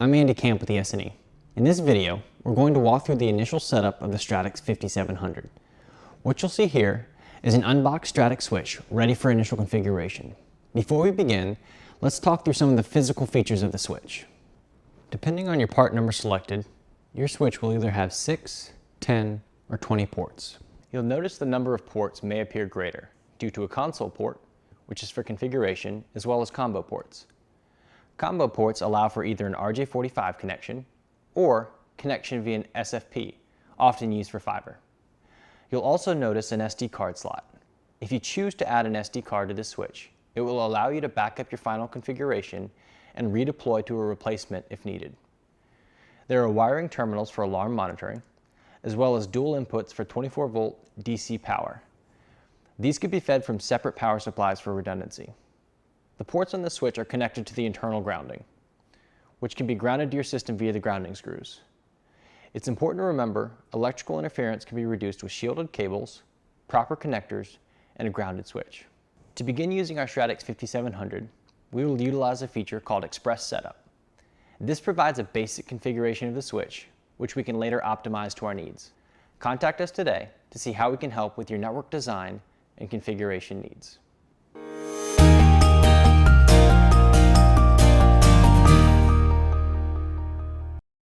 I'm Andy Camp with ES&E. In this video, we're going to walk through the initial setup of the Stratix 5700. What you'll see here is an unboxed Stratix switch ready for initial configuration. Before we begin, let's talk through some of the physical features of the switch. Depending on your part number selected, your switch will either have 6, 10, or 20 ports. You'll notice the number of ports may appear greater due to a console port, which is for configuration, as well as combo ports. Combo ports allow for either an RJ45 connection or connection via an SFP, often used for fiber. You'll also notice an SD card slot. If you choose to add an SD card to this switch, it will allow you to back up your final configuration and redeploy to a replacement if needed. There are wiring terminals for alarm monitoring, as well as dual inputs for 24-volt DC power. These could be fed from separate power supplies for redundancy. The ports on the switch are connected to the internal grounding, which can be grounded to your system via the grounding screws. It's important to remember electrical interference can be reduced with shielded cables, proper connectors, and a grounded switch. To begin using our Stratix 5700, we will utilize a feature called Express Setup. This provides a basic configuration of the switch, which we can later optimize to our needs. Contact us today to see how we can help with your network design and configuration needs.